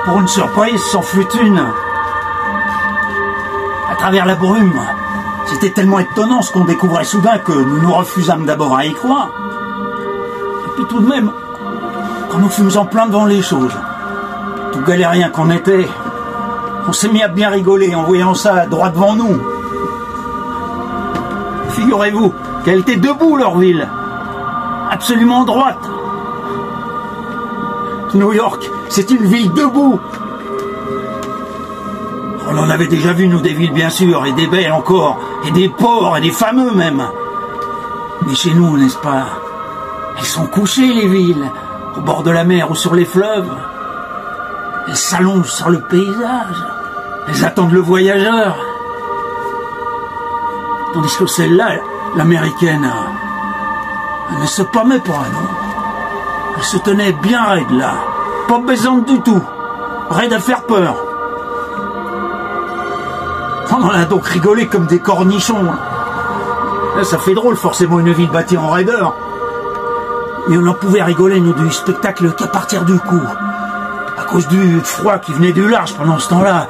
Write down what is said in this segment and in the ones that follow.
Pour une surprise, s'en fut une. À travers la brume, c'était tellement étonnant ce qu'on découvrait soudain que nous nous refusâmes d'abord à y croire. Et puis tout de même, quand nous fûmes en plein devant les choses, tout galérien qu'on était, on s'est mis à bien rigoler en voyant ça droit devant nous. Figurez-vous qu'elle était debout, leur ville, absolument droite. New York, c'est une ville debout. On en avait déjà vu, nous, des villes, bien sûr, et des belles encore, et des ports, et des fameux même. Mais chez nous, n'est-ce pas, elles sont couchées, les villes, au bord de la mer ou sur les fleuves. Elles s'allongent sur le paysage. Elles attendent le voyageur. Tandis que celle-là, l'américaine, elle ne se pâmait pas, non. Elle se tenait bien raide, là. Pas baisante du tout. Raide à faire peur. On en a donc rigolé comme des cornichons. Là, ça fait drôle, forcément, une ville bâtie en raideur. Mais on n'en pouvait rigoler, nous, du spectacle qu'à partir du coup. À cause du froid qui venait du large pendant ce temps-là,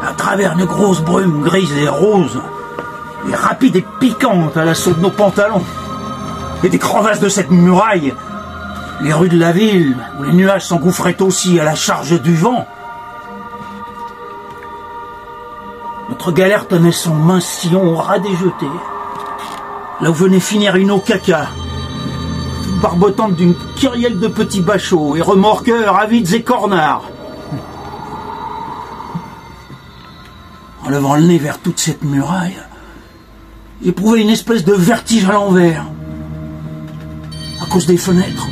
à travers une grosse brume grise et rose, et rapide et piquante à l'assaut de nos pantalons, et des crevasses de cette muraille, les rues de la ville, où les nuages s'engouffraient aussi à la charge du vent. Notre galère tenait son mince sillon au ras des jetés, là où venait finir une eau caca, barbotante d'une kyrielle de petits bachots et remorqueurs avides et cornards. En levant le nez vers toute cette muraille, j'éprouvais une espèce de vertige à l'envers, à cause des fenêtres,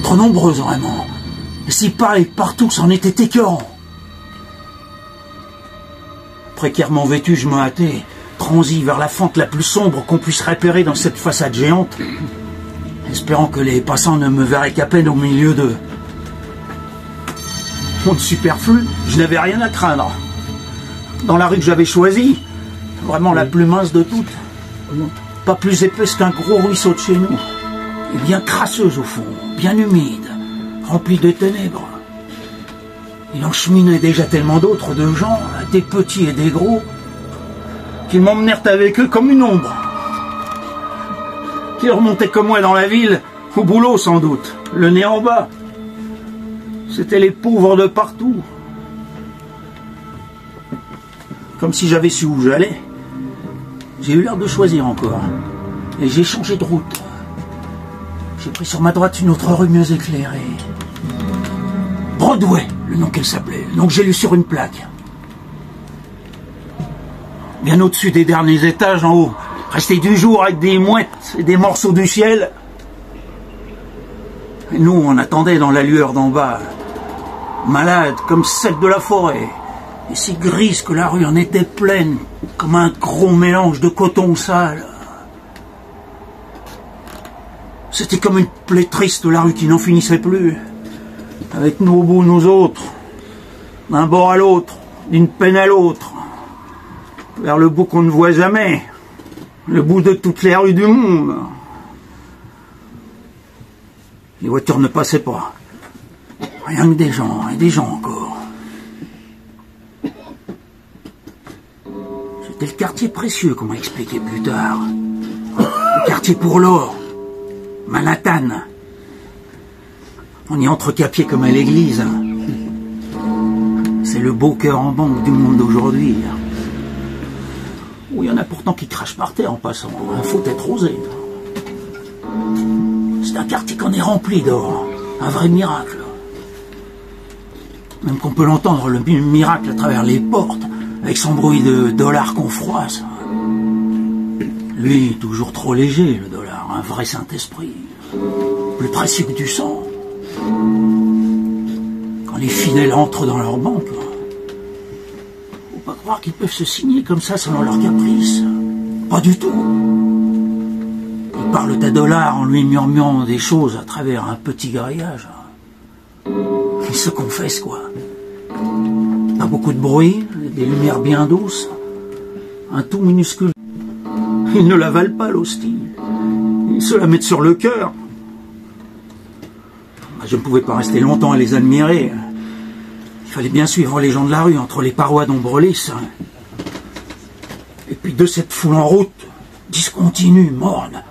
trop nombreuses vraiment, et si pareil partout, c'en était écœurant. Précairement vêtu, je me hâtais, transi vers la fente la plus sombre qu'on puisse repérer dans cette façade géante, espérant que les passants ne me verraient qu'à peine au milieu d'eux. Mon superflu, je n'avais rien à craindre. Dans la rue que j'avais choisie, vraiment la plus mince de toutes, pas plus épaisse qu'un gros ruisseau de chez nous, et bien crasseuse au fond, bien humide, remplie de ténèbres. Il en cheminait déjà tellement d'autres de gens, des petits et des gros, qu'ils m'emmenèrent avec eux comme une ombre. Qui remontaient comme moi dans la ville, au boulot sans doute, le nez en bas. C'étaient les pauvres de partout. Comme si j'avais su où j'allais. J'ai eu l'air de choisir encore. Et j'ai changé de route. J'ai pris sur ma droite une autre rue mieux éclairée. Broadway, le nom qu'elle s'appelait, le nom que j'ai lu sur une plaque. Bien au-dessus des derniers étages, en haut, restait du jour avec des mouettes et des morceaux du ciel. Et nous, on attendait dans la lueur d'en bas, malade comme celle de la forêt, et si grise que la rue en était pleine, comme un gros mélange de coton sale. C'était comme une plaie triste, la rue qui n'en finissait plus, avec nous au bout, nous autres, d'un bord à l'autre, d'une peine à l'autre, vers le bout qu'on ne voit jamais, le bout de toutes les rues du monde. Les voitures ne passaient pas, rien que des gens, et des gens encore. C'était le quartier précieux, qu'on m'a expliqué plus tard. Le quartier pour l'or, Manhattan. On y entre qu'à pied comme à l'église. C'est le beau cœur en banque du monde d'aujourd'hui. Où il y en a pourtant qui crachent par terre en passant. Faut être osé. C'est un quartier qu'on est rempli d'or. Un vrai miracle. Même qu'on peut l'entendre, le miracle, à travers les portes, avec son bruit de dollars qu'on froisse. Lui, toujours trop léger, le dollar. Un vrai Saint-Esprit. Plus précieux que du sang. Quand les fidèles entrent dans leur banque, faut pas croire qu'ils peuvent se signer comme ça selon leur caprice. Pas du tout. Ils parlent à dollars en lui murmurant des choses à travers un petit grillage. Ils se confessent, quoi. Pas beaucoup de bruit, des lumières bien douces, un tout minuscule. Ils ne l'avalent pas, l'hostie. Ils se la mettent sur le cœur. Je ne pouvais pas rester longtemps à les admirer. Il fallait bien suivre les gens de la rue entre les parois d'ombre lisse. Et puis de cette foule en route, discontinue, morne,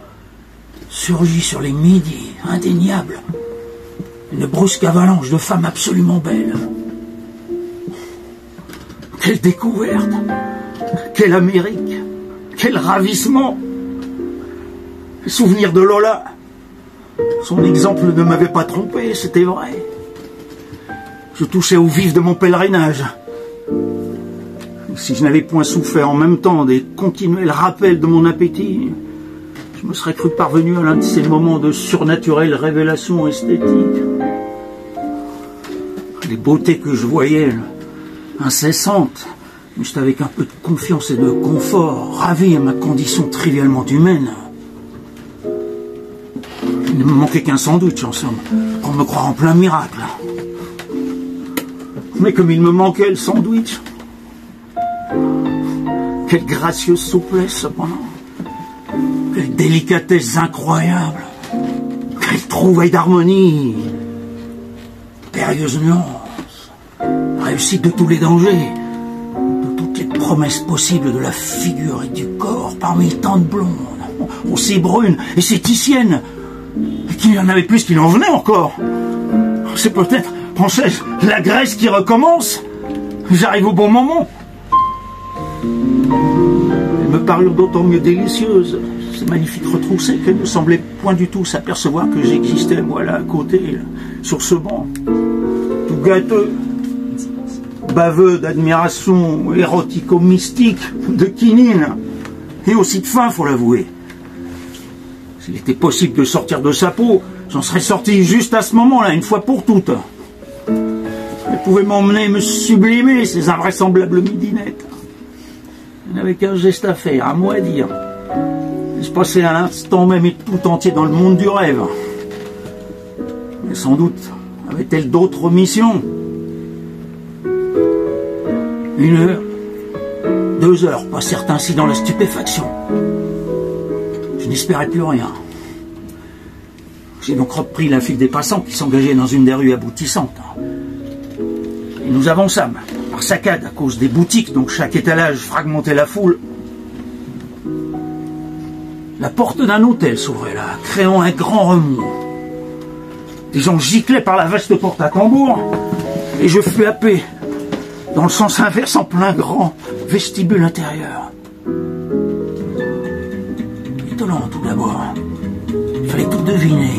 surgit sur les midis, indéniables, une brusque avalanche de femmes absolument belles. Quelle découverte! Quelle Amérique! Quel ravissement! Le souvenir de Lola. Son exemple ne m'avait pas trompé, c'était vrai. Je touchais au vif de mon pèlerinage. Si je n'avais point souffert en même temps des continuels rappels de mon appétit, je me serais cru parvenu à l'un de ces moments de surnaturelle révélation esthétique. Les beautés que je voyais, incessantes, juste avec un peu de confiance et de confort, ravi à ma condition trivialement humaine. Il ne me manquait qu'un sandwich, en somme, pour me croire en plein miracle. Mais comme il me manquait le sandwich, quelle gracieuse souplesse cependant, quelle délicatesse incroyable, quelle trouvaille d'harmonie, périlleuse nuance, réussite de tous les dangers, de toutes les promesses possibles de la figure et du corps parmi tant de blondes, aussi brunes et si titiennes, et qu'il y en avait plus qu'il en venait encore. C'est peut-être, pensais-je, la Grèce qui recommence. J'arrive au bon moment. Elles me parurent d'autant mieux délicieuses, ces magnifiques retroussées, qu'elles ne semblaient point du tout s'apercevoir que j'existais, moi, là, à côté, sur ce banc, tout gâteux, baveux d'admiration érotico-mystique, de quinine, et aussi de faim, faut l'avouer. S'il était possible de sortir de sa peau, j'en serais sorti juste à ce moment-là, une fois pour toutes. Elle pouvait m'emmener, me sublimer, ces invraisemblables midinettes. Il n'avait qu'un geste à faire, un mot à dire. Et je passais à l'instant même et tout entier dans le monde du rêve. Mais sans doute avait-elle d'autres missions. 1 heure, 2 heures, pas certain si dans la stupéfaction. Je n'espérais plus rien. J'ai donc repris la file des passants qui s'engageaient dans une des rues aboutissantes. Et nous avançâmes, par saccades, à cause des boutiques dont chaque étalage fragmentait la foule. La porte d'un hôtel s'ouvrait là, créant un grand remous. Des gens giclaient par la vaste porte à tambour, et je fus happé, dans le sens inverse, en plein grand vestibule intérieur. Étonnant tout d'abord. Il fallait tout deviner,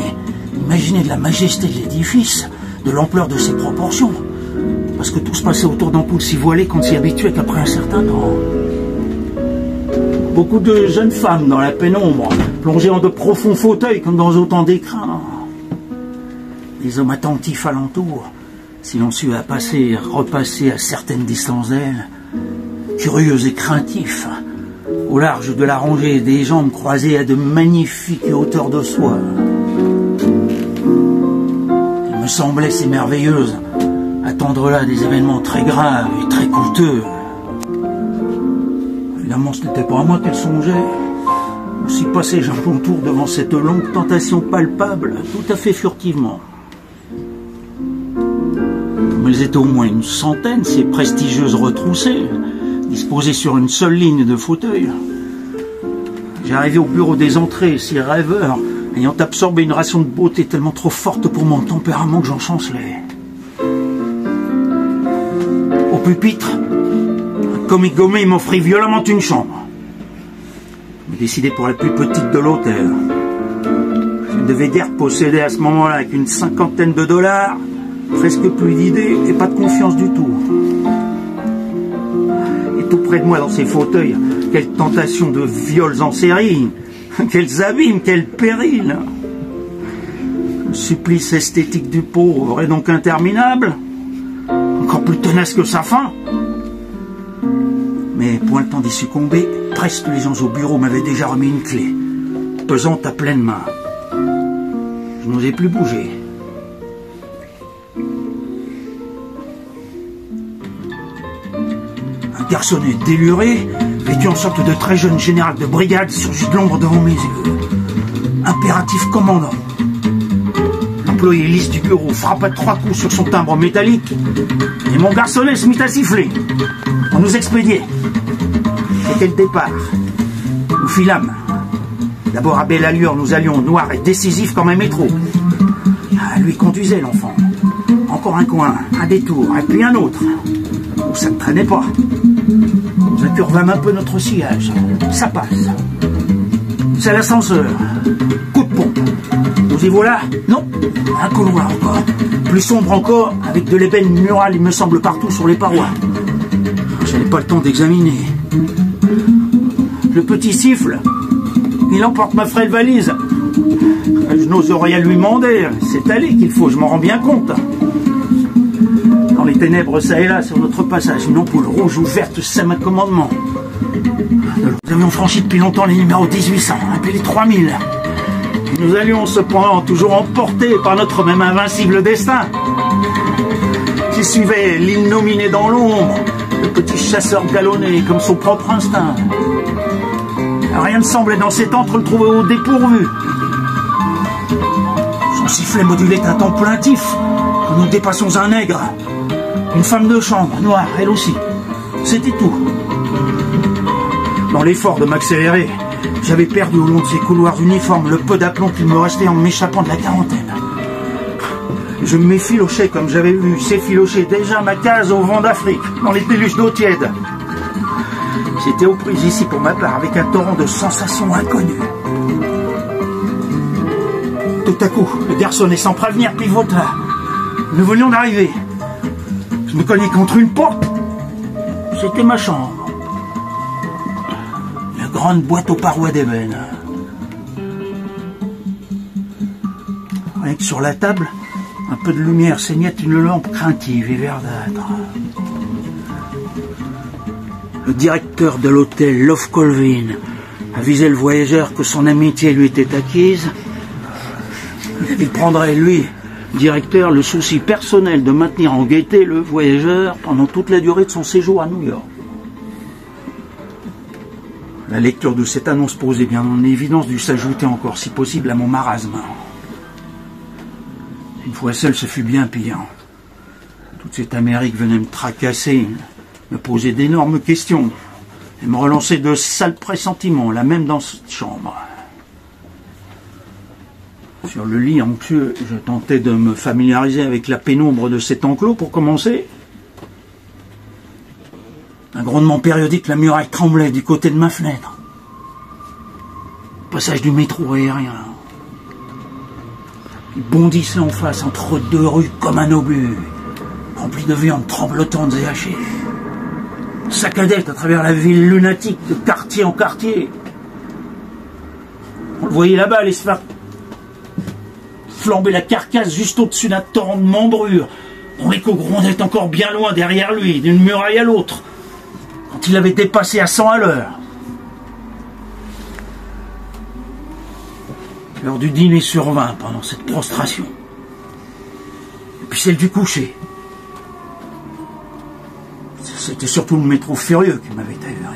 imaginer de la majesté de l'édifice, de l'ampleur de ses proportions, parce que tout se passait autour d'ampoules si voilées qu'on ne s'y habituait qu'après un certain temps. Beaucoup de jeunes femmes dans la pénombre, plongées en de profonds fauteuils comme dans autant d'écrins. Des hommes attentifs alentour, silencieux à passer et repasser à certaines distances d'elles, curieux et craintifs, au large de la rangée, des jambes croisées à de magnifiques hauteurs de soie. Il me semblait si merveilleuse, attendre là des événements très graves et très coûteux. Évidemment, ce n'était pas à moi qu'elle songeait. Aussi passai-je un bon tour devant cette longue tentation palpable, tout à fait furtivement. Comme elles étaient au moins une centaine, ces prestigieuses retroussées, disposées sur une seule ligne de fauteuils. J'arrivais au bureau des entrées, si rêveur, ayant absorbé une ration de beauté tellement trop forte pour mon tempérament que j'en chancelais. Au pupitre, un comique gommé m'offrit violemment une chambre. Je me décidai pour la plus petite de l'hôtel. Je ne devais guère posséder à ce moment-là qu'une 50aine de $, presque plus d'idées et pas de confiance du tout. Et tout près de moi dans ces fauteuils, quelle tentation de viols en série, quels abîmes, quel péril. Le supplice esthétique du pauvre est donc interminable, encore plus tenace que sa faim. Mais point le temps d'y succomber, presque les gens au bureau m'avaient déjà remis une clé, pesante à pleine main. Je n'osais plus bouger. Un garçonnet déluré, vêtu en sorte de très jeune général de brigade, surgit de l'ombre devant mes yeux. Impératif commandant. l'employé lisse du bureau frappa 3 coups sur son timbre métallique et mon garçonnet se mit à siffler. On nous expédiait. C'était le départ. Nous filâmes. D'abord à belle allure, nous allions noirs et décisifs comme un métro. Lui conduisait l'enfant. Encore un coin, un détour, et puis un autre. Ça ne traînait pas. Nous incurvâmes un peu notre sillage. Ça passe. C'est l'ascenseur. Coup de pompe. Nous y voilà? Non. Un couloir encore. Plus sombre encore, avec de l'ébène mural, il me semble, partout sur les parois. Je n'ai pas le temps d'examiner. Le petit siffle. Il emporte ma frêle valise. Je n'ose rien lui demander. C'est à lui qu'il faut, je m'en rends bien compte. Dans les ténèbres, ça et là, sur notre passage, une ampoule rouge ou verte sème un commandement. Nous avions franchi depuis longtemps les numéros 1800, et puis les 3000. Et nous allions cependant toujours emportés par notre même invincible destin. Qui suivait l'île nominée dans l'ombre, le petit chasseur galonné comme son propre instinct. Rien ne semblait dans cet antre le trouver au dépourvu. Son sifflet modulait un ton plaintif quand nous dépassons un nègre. Une femme de chambre, noire, elle aussi. C'était tout. Dans l'effort de m'accélérer, j'avais perdu au long de ces couloirs uniformes le peu d'aplomb qu'il me restait en m'échappant de la quarantaine. Je m'effilochais comme j'avais vu s'effilocher déjà ma case au vent d'Afrique, dans les déluges d'eau tiède. J'étais aux prises ici pour ma part avec un torrent de sensations inconnues. Tout à coup, le garçonnet sans prévenir pivota. Nous venions d'arriver. Je me cognais contre une porte. C'était ma chambre. La grande boîte aux parois d'ébène. Rien que sur la table, un peu de lumière saignait une lampe craintive et verdâtre. Le directeur de l'hôtel Love Colvin avisait le voyageur que son amitié lui était acquise. Il prendrait, lui, directeur, le souci personnel de maintenir en gaieté le voyageur pendant toute la durée de son séjour à New York. La lecture de cette annonce posée bien en évidence dut s'ajouter encore, si possible, à mon marasme. Une fois seul, ce fut bien pire. Toute cette Amérique venait me tracasser, me poser d'énormes questions et me relancer de sales pressentiments, là même dans cette chambre. Sur le lit anxieux, je tentais de me familiariser avec la pénombre de cet enclos pour commencer. Un grondement périodique, la muraille tremblait du côté de ma fenêtre. Passage du métro aérien. Il bondissait en face entre 2 rues comme un obus, rempli de viandes tremblotantes et hachées. Saccadait à travers la ville lunatique de quartier en quartier. On le voyait là-bas, les sphères flamber la carcasse juste au-dessus d'un torrent de membrure, dont l'écho grondait encore bien loin derrière lui, d'une muraille à l'autre, quand il avait dépassé à 100 à l'heure. L'heure du dîner survint pendant cette prostration. Et puis celle du coucher. C'était surtout le métro furieux qui m'avait ahuré.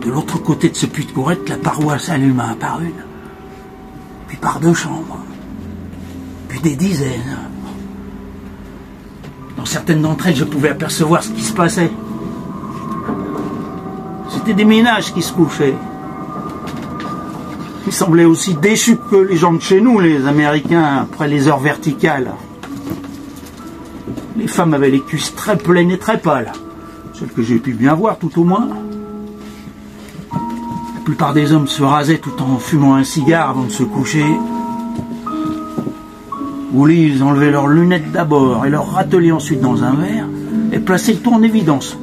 De l'autre côté de ce puits de courette, la paroi s'alluma par une, puis par 2 chambres, puis des dizaines. Dans certaines d'entre elles, je pouvais apercevoir ce qui se passait. C'était des ménages qui se couchaient. Ils semblaient aussi déchus que les gens de chez nous, les Américains, après les heures verticales. Les femmes avaient les cuisses très pleines et très pâles, celles que j'ai pu bien voir tout au moins. La plupart des hommes se rasaient tout en fumant un cigare avant de se coucher. Au lit, ils enlevaient leurs lunettes d'abord et leur râtelaient ensuite dans un verre et plaçaient le tout en évidence.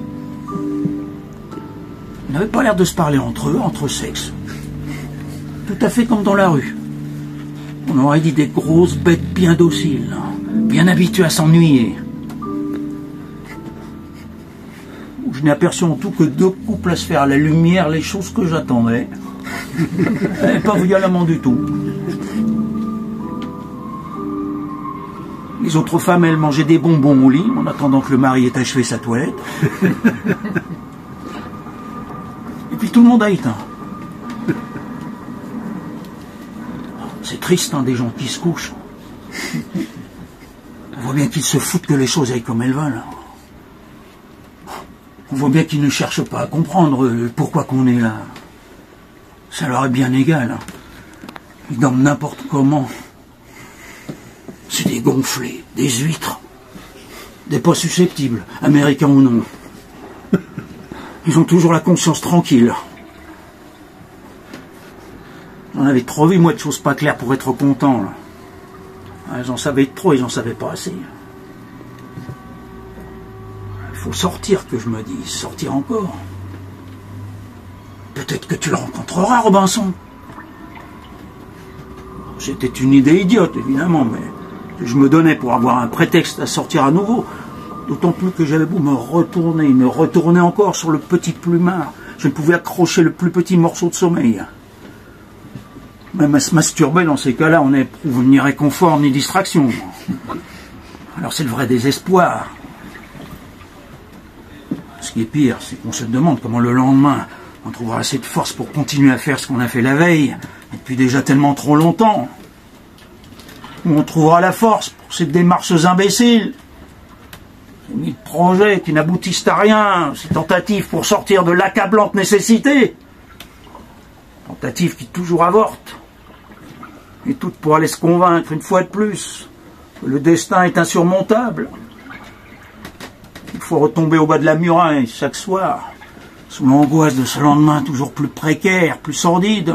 Ils n'avaient pas l'air de se parler entre eux, entre sexes. Tout à fait comme dans la rue. On aurait dit des grosses bêtes bien dociles, bien habituées à s'ennuyer. Je n'ai aperçu en tout que 2 couples à se faire à la lumière les choses que j'attendais. Et pas violemment du tout. Les autres femmes, elles, mangeaient des bonbons au lit en attendant que le mari ait achevé sa toilette. Et puis tout le monde a éteint. C'est triste, hein, des gens qui se couchent. On voit bien qu'ils se foutent que les choses aillent comme elles veulent. On voit bien qu'ils ne cherchent pas à comprendre pourquoi qu'on est là. Ça leur est bien égal. Ils dorment n'importe comment. C'est des gonflés, des huîtres, des pas susceptibles, américains ou non. Ils ont toujours la conscience tranquille. J'en avais trop vu, moi, de choses pas claires pour être content, là. J'en savais trop et j'en savais pas assez. Il faut sortir, que je me dis, sortir encore. Peut-être que tu le rencontreras, Robinson. C'était une idée idiote, évidemment, mais que je me donnais pour avoir un prétexte à sortir à nouveau. D'autant plus que j'avais beau me retourner encore sur le petit plumard. Je ne pouvais accrocher le plus petit morceau de sommeil. Même à se masturber, dans ces cas-là, on n'éprouve ni réconfort ni distraction. Alors c'est le vrai désespoir. Ce qui est pire, c'est qu'on se demande comment le lendemain, on trouvera assez de force pour continuer à faire ce qu'on a fait la veille, et depuis déjà tellement trop longtemps. Où on trouvera la force pour ces démarches imbéciles, ces mille projets qui n'aboutissent à rien, ces tentatives pour sortir de l'accablante nécessité, tentatives qui toujours avortent. Et toutes pour aller se convaincre, une fois de plus, que le destin est insurmontable. Il faut retomber au bas de la muraille chaque soir, sous l'angoisse de ce lendemain toujours plus précaire, plus sordide.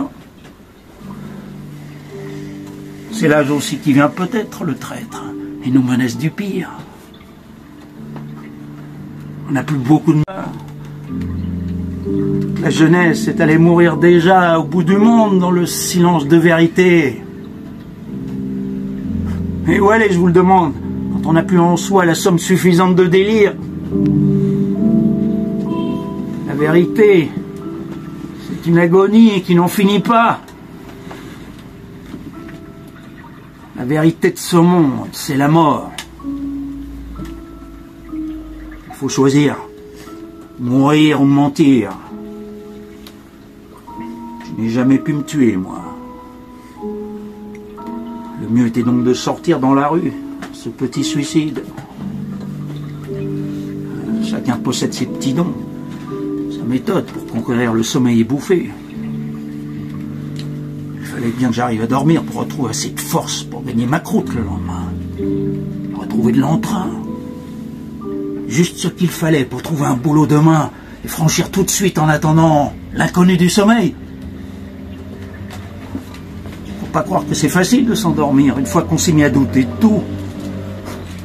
C'est l'âge aussi qui vient peut-être, le traître, et nous menace du pire. On n'a plus beaucoup de mal. La jeunesse est allée mourir déjà au bout du monde dans le silence de vérité. Et où allez, je vous le demande, quand on n'a plus en soi la somme suffisante de délire? La vérité, c'est une agonie qui n'en finit pas. La vérité de ce monde, c'est la mort. Il faut choisir, mourir ou mentir. Je n'ai jamais pu me tuer, moi. Le mieux était donc de sortir dans la rue, ce petit suicide. Chacun possède ses petits dons, sa méthode pour conquérir le sommeil et bouffer. Il fallait bien que j'arrive à dormir pour retrouver assez de force pour gagner ma croûte le lendemain. Retrouver de l'entrain. Juste ce qu'il fallait pour trouver un boulot demain et franchir tout de suite en attendant l'inconnu du sommeil. Pas croire que c'est facile de s'endormir une fois qu'on s'est mis à douter de tout,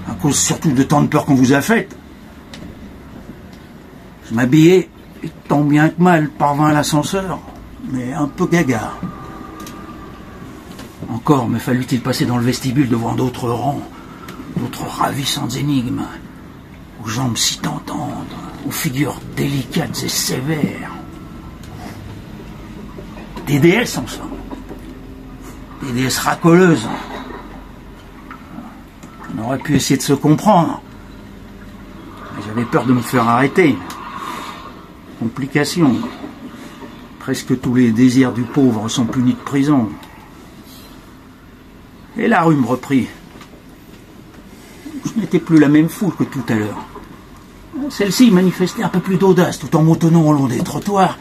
à cause surtout de tant de peur qu'on vous a faites. Je m'habillais et tant bien que mal parvint à l'ascenseur, mais un peu gaga. Encore me fallut-il passer dans le vestibule devant d'autres rangs, d'autres ravissantes énigmes, aux jambes si tentantes, aux figures délicates et sévères. Des déesses en somme. Des déesses racoleuses. On aurait pu essayer de se comprendre. Mais j'avais peur de me faire arrêter. Complication. Presque tous les désirs du pauvre sont punis de prison. Et la rue me reprit. Je n'étais plus la même foule que tout à l'heure. Celle-ci manifestait un peu plus d'audace tout en moutonnant au long des trottoirs,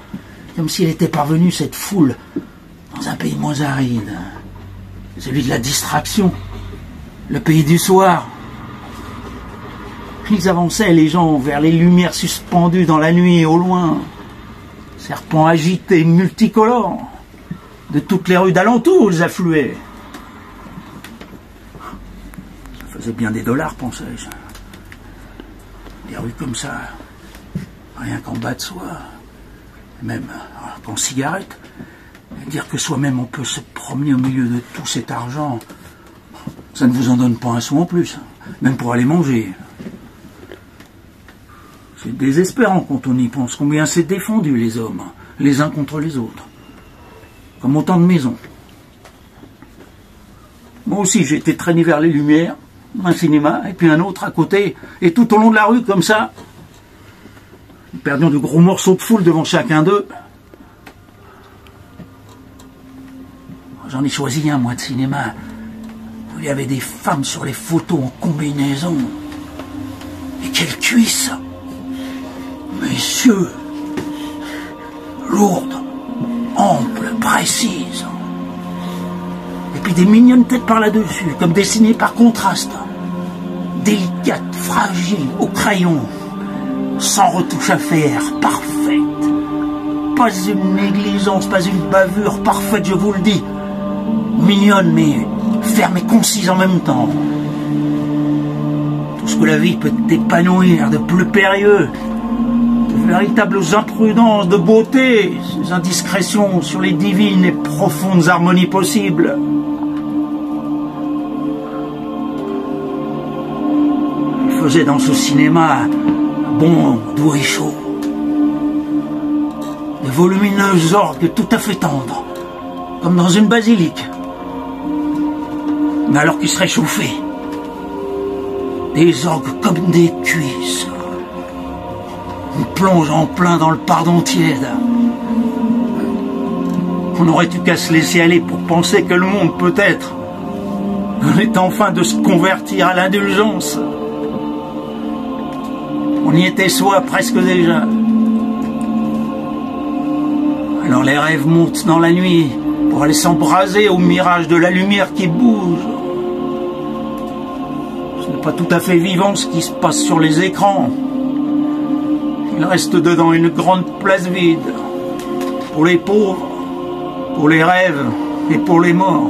comme s'il était parvenu, cette foule, dans un pays moins aride. Celui de la distraction, le pays du soir. Ils avançaient, les gens, vers les lumières suspendues dans la nuit au loin. Serpents agités, multicolores. De toutes les rues d'alentour, ils affluaient. Ça faisait bien des dollars, pensais-je. Des rues comme ça, rien qu'en bas de soi, même qu'en cigarette. Et dire que soi-même on peut se promener au milieu de tout cet argent, ça ne vous en donne pas un sou en plus, même pour aller manger. C'est désespérant quand on y pense, combien c'est défendu les hommes, les uns contre les autres, comme autant de maisons. Moi aussi j'ai été traîné vers les lumières, un cinéma, et puis un autre à côté, et tout au long de la rue comme ça, nous perdions de gros morceaux de foule devant chacun d'eux. J'en J'en ai choisi un, moi, de cinéma, où il y avait des femmes sur les photos en combinaison. Et quelles cuisses! Messieurs! Lourdes, amples, précises. Et puis des mignonnes têtes par là-dessus, comme dessinées par contraste. Délicates, fragiles, au crayon, sans retouche à faire, parfaite. Pas une négligence, pas une bavure, parfaite, je vous le dis. Mignonne, mais ferme et concise en même temps. Tout ce que la vie peut épanouir de plus périlleux, de véritables imprudences, de beauté, ces indiscrétions sur les divines et profondes harmonies possibles. Il faisait dans ce cinéma bon, doux et chaud. Des volumineuses orgues tout à fait tendres, comme dans une basilique. Mais alors qu'ils se réchauffaient, des orgues comme des cuisses. On plonge en plein dans le pardon tiède. On n'aurait eu qu'à se laisser aller pour penser que le monde, peut-être, est enfin de se convertir à l'indulgence. On y était soi presque déjà. Alors les rêves montent dans la nuit pour aller s'embraser au mirage de la lumière qui bouge. Ce n'est pas tout à fait vivant ce qui se passe sur les écrans. Il reste dedans une grande place vide. Pour les pauvres, pour les rêves et pour les morts.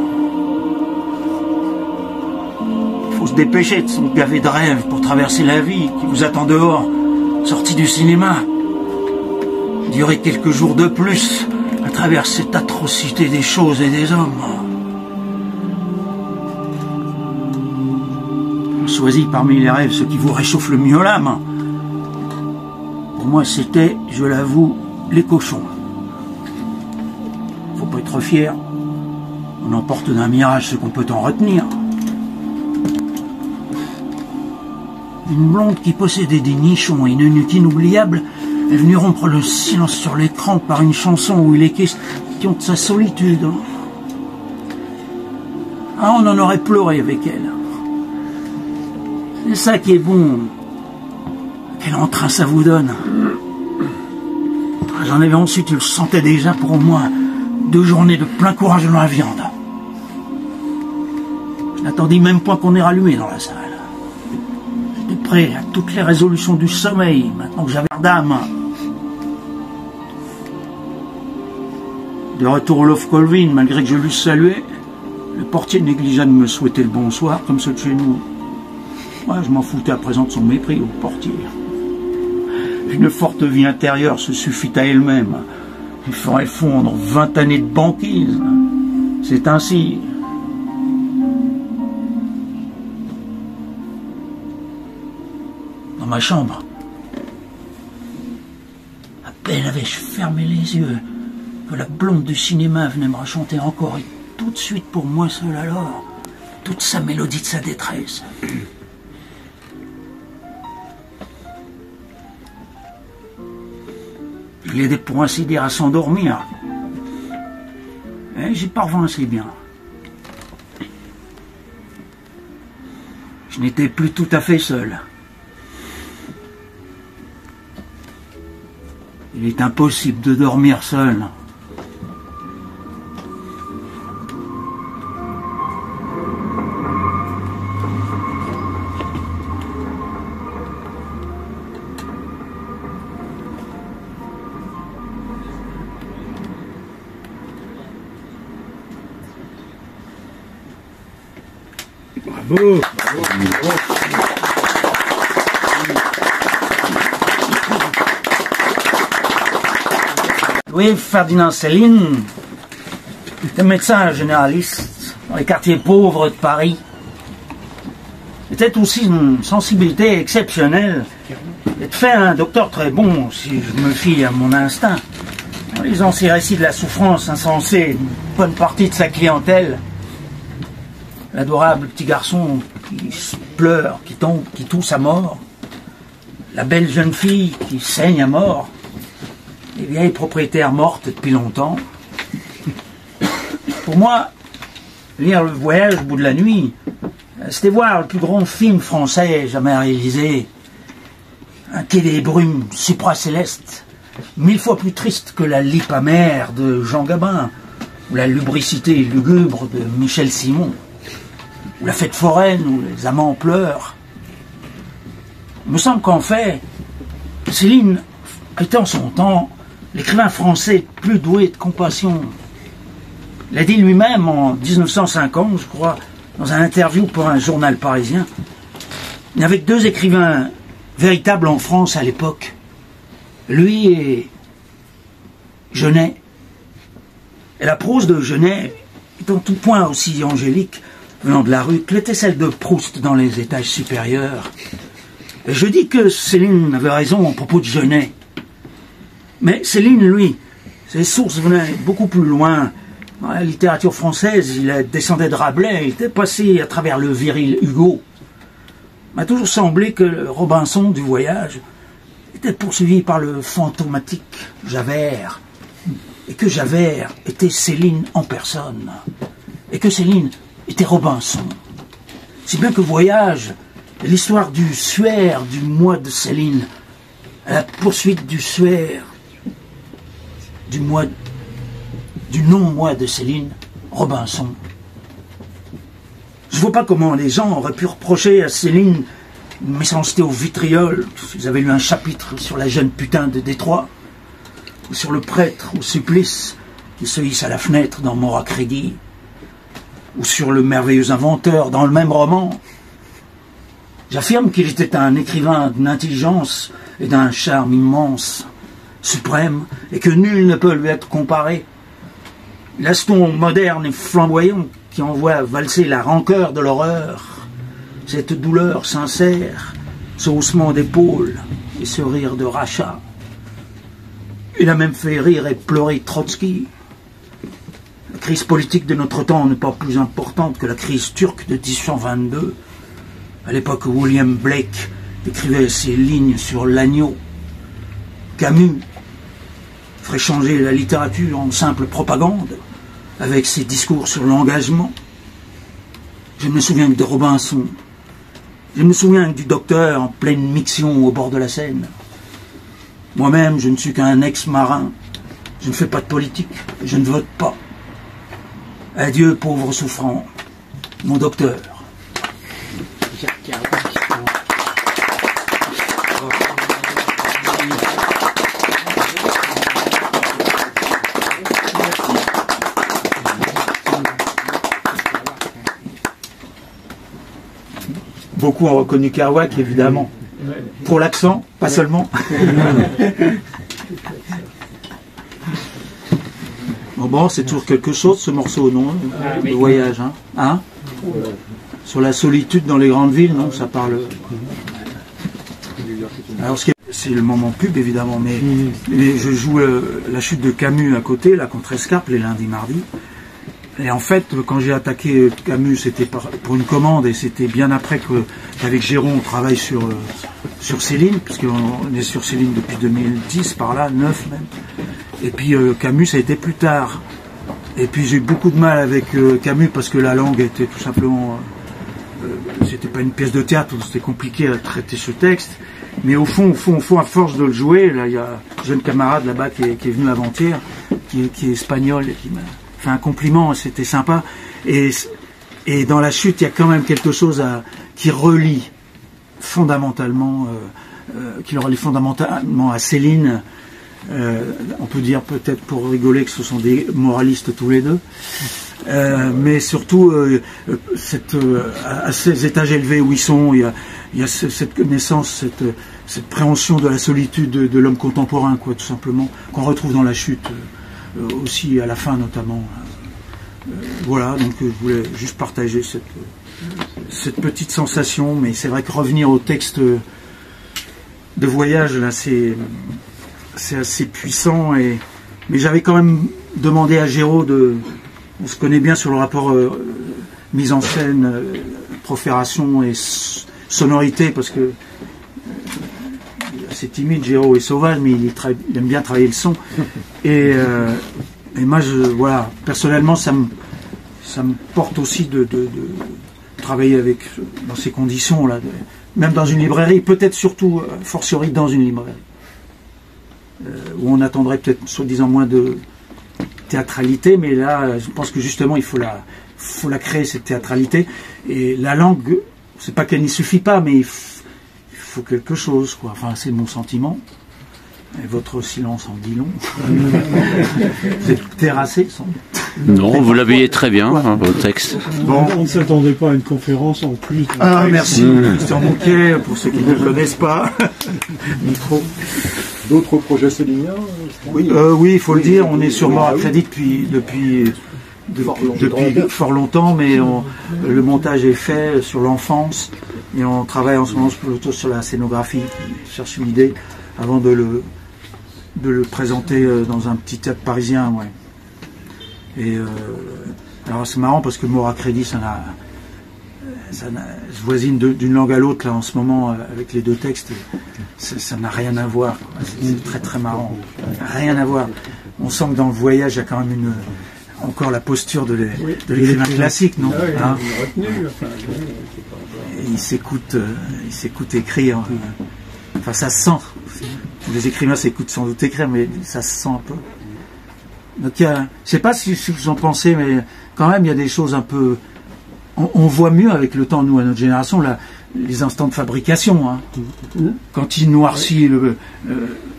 Il faut se dépêcher de se gaver de rêves pour traverser la vie qui vous attend dehors, sortie du cinéma. Durer quelques jours de plus à travers cette atrocité des choses et des hommes. Choisis parmi les rêves ce qui vous réchauffe le mieux l'âme. Pour moi, c'était, je l'avoue, les cochons. Faut pas être fier. On emporte d'un mirage ce qu'on peut en retenir. Une blonde qui possédait des nichons et une nuque inoubliable est venue rompre le silence sur l'écran par une chanson où il est question de sa solitude. Ah, on en aurait pleuré avec elle. C'est ça qui est bon. Quel entrain ça vous donne. J'en avais ensuite, je le sentais déjà pour au moins 2 journées de plein courage dans la viande. Je n'attendis même pas qu'on ait rallumé dans la salle. J'étais prêt à toutes les résolutions du sommeil, maintenant que j'avais d'âme. De retour au Love Colvin, malgré que je l'eusse salué, le portier négligea de me souhaiter le bonsoir, comme ceux de chez nous. Moi, je m'en foutais à présent de son mépris au portier. Une forte vie intérieure se suffit à elle-même. Il ferait fondre 20 années de banquise. C'est ainsi. Dans ma chambre, à peine avais-je fermé les yeux que la blonde du cinéma venait me rechanter encore, et tout de suite pour moi seul alors, toute sa mélodie de sa détresse. Il aidait pour ainsi dire à s'endormir. Et j'y parvins assez bien. Je n'étais plus tout à fait seul. Il est impossible de dormir seul. Bravo, bravo, bravo. Louis-Ferdinand Céline était médecin généraliste dans les quartiers pauvres de Paris. C'était aussi une sensibilité exceptionnelle. Il était fait un docteur très bon, si je me fie à mon instinct. En lisant ses récits de la souffrance insensée d'une bonne partie de sa clientèle, l'adorable petit garçon qui pleure, qui tombe, qui tousse à mort, la belle jeune fille qui saigne à mort, les vieilles propriétaires mortes depuis longtemps. Pour moi, lire Le Voyage au bout de la nuit, c'était voir le plus grand film français jamais réalisé. Un quai des brumes supracélestes, 1000 fois plus triste que la lippe amère de Jean Gabin, ou la lubricité lugubre de Michel Simon, ou la fête foraine où les amants pleurent. Il me semble qu'en fait, Céline était en son temps l'écrivain français plus doué de compassion. Il a dit lui-même en 1950, je crois, dans un interview pour un journal parisien, il n'y avait que 2 écrivains véritables en France à l'époque, lui et Genet. Et la prose de Genet est en tout point aussi angélique, venant de la rue, que l'était celle de Proust dans les étages supérieurs. Et je dis que Céline avait raison à propos de Genet. Mais Céline, lui, ses sources venaient beaucoup plus loin. Dans la littérature française, il descendait de Rabelais, il était passé à travers le viril Hugo. Il m'a toujours semblé que le Robinson du Voyage était poursuivi par le fantomatique Javert, et que Javert était Céline en personne, et que Céline était Robinson. Si bien que Voyage est l'histoire du suaire du mois de Céline, à la poursuite du suaire du non-mois de Céline, Robinson. Je ne vois pas comment les gens auraient pu reprocher à Céline une méchanceté au vitriol. Ils avaient lu un chapitre sur la jeune putain de Détroit, ou sur le prêtre au supplice qui se hisse à la fenêtre dans Mort à crédit, ou sur le merveilleux inventeur dans le même roman. J'affirme qu'il était un écrivain d'une intelligence et d'un charme immense, suprême, et que nul ne peut lui être comparé. Il a ce ton moderne et flamboyant qui envoie valser la rancœur de l'horreur, cette douleur sincère, ce haussement d'épaule et ce rire de rachat. Il a même fait rire et pleurer Trotsky. La crise politique de notre temps n'est pas plus importante que la crise turque de 1822, à l'époque où William Blake écrivait ses lignes sur l'agneau. Camus ferait changer la littérature en simple propagande, avec ses discours sur l'engagement. Je me souviens de Robinson. Je me souviens du docteur en pleine miction au bord de la Seine. Moi-même, je ne suis qu'un ex-marin. Je ne fais pas de politique. Je ne vote pas. Adieu, pauvre souffrant. Mon docteur. Beaucoup ont reconnu Kerouac, évidemment. Pour l'accent, pas seulement. Bon, c'est toujours quelque chose, ce morceau, non? Le Voyage, hein? Sur la solitude dans les grandes villes, non? Ça parle... Alors, c'est le moment pub, évidemment, mais je joue la chute de Camus à côté, la Contrescarpe, les lundis, mardis. Et en fait, quand j'ai attaqué Camus, c'était pour une commande, et c'était bien après qu'avec Géron, on travaille sur Céline, puisqu'on est sur Céline depuis 2010, par là, 9 même. Et puis Camus, ça a été plus tard. Et puis j'ai eu beaucoup de mal avec Camus, parce que la langue était tout simplement... c'était pas une pièce de théâtre, c'était compliqué à traiter ce texte. Mais au fond, à force de le jouer, là, il y a un jeune camarade là-bas qui est venu avant-hier, qui est espagnol, et qui m'a fait un compliment, c'était sympa. Et dans la chute, il y a quand même quelque chose qui relie fondamentalement à Céline. On peut dire peut-être pour rigoler que ce sont des moralistes tous les deux. Mais surtout, à ces étages élevés où ils sont, il y a cette connaissance, cette préhension de la solitude de l'homme contemporain, quoi, tout simplement, qu'on retrouve dans la chute, aussi à la fin notamment. Voilà, donc je voulais juste partager cette petite sensation, mais c'est vrai que revenir au texte de Voyage, là, c'est assez puissant, mais j'avais quand même demandé à Géraud on se connaît bien sur le rapport mise en scène, profération et sonorité, parce que c'est timide, Géraud est sauvage, mais il aime bien travailler le son. Et moi, voilà, personnellement, ça me porte aussi de travailler avec dans ces conditions-là, même dans une librairie, peut-être surtout, fortiori dans une librairie, où on attendrait peut-être soi-disant moins de théâtralité, mais là, je pense que justement, il faut la créer, cette théâtralité. Et la langue, c'est pas qu'elle n'y suffit pas, mais il faut quelque chose, quoi. Enfin, c'est mon sentiment. Et votre silence en dit long. Vous êtes terrassé, sans doute. Non, vous l'habillez très bien, hein, votre texte. Bon. On ne s'attendait pas à une conférence en plus. Ah, merci. Christian Bouquet, pour ceux qui ne le connaissent pas. Micro. D'autres projets céliniens? Oui, il faut le dire, on est sur Mort à Crédit depuis fort longtemps, mais le montage est fait sur l'enfance, et on travaille en ce moment plutôt sur la scénographie, on cherche une idée avant de le présenter dans un petit théâtre parisien, ouais. Et alors c'est marrant parce que Mort à Crédit, ça je voisine d'une langue à l'autre là en ce moment avec les deux textes, ça n'a rien à voir, c'est très très marrant, rien à voir. On sent que dans le voyage il y a quand même encore la posture de l'écrivain classique, non, hein? Et il s'écoute écrire, enfin ça se sent. Les écrivains s'écoutent sans doute écrire, mais ça se sent un peu. Donc je sais pas si vous en pensez, mais quand même il y a des choses un peu. On voit mieux avec le temps, nous, à notre génération, les instants de fabrication. Hein. Quand il noircit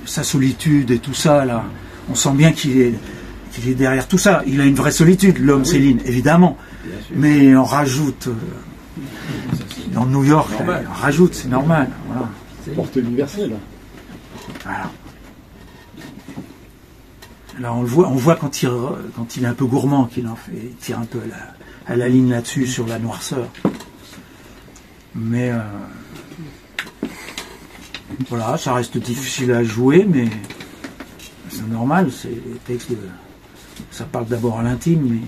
sa solitude et tout ça, là, on sent bien qu'il est derrière tout ça. Il a une vraie solitude, l'homme Céline, évidemment. Mais on rajoute. Dans New York, on rajoute, c'est normal. Voilà. Portée universelle. Voilà. Là, on voit quand il est un peu gourmand, qu'il tire un peu à la ligne là-dessus, sur la noirceur. Mais voilà, ça reste difficile à jouer, mais c'est normal, c'est les textes ça parle d'abord à l'intime, mais...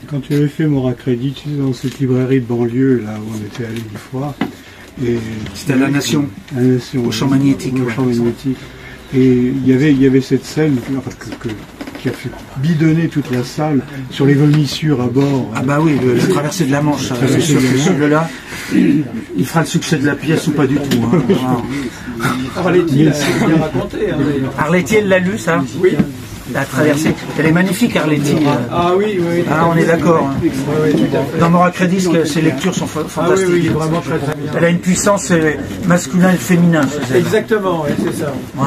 Quand tu avais fait Mort à Crédit, tu sais, dans cette librairie de banlieue, là où on était allé une fois, c'était à la Nation, au Champ Magnétique. Au Champ Magnétique. Et il y avait cette scène qui a fait bidonner toute la salle sur les vomissures à bord. Ah bah oui, la traversée de la Manche, c'est sûr que celui-là, il fera le succès de la pièce ou pas du tout. Hein. Arletty l'a bien raconté. Hein, Arletty, elle l'a lu, ça? Oui. La traversée. Elle est magnifique, Arletty. Ah oui, oui. Ah, on est d'accord. Hein. Oui, dans Mort à Crédit, ses lectures sont fantastiques. Ah oui, vraiment très très bien. Elle a une puissance masculine et féminin. Exactement, oui, c'est ça. Ouais.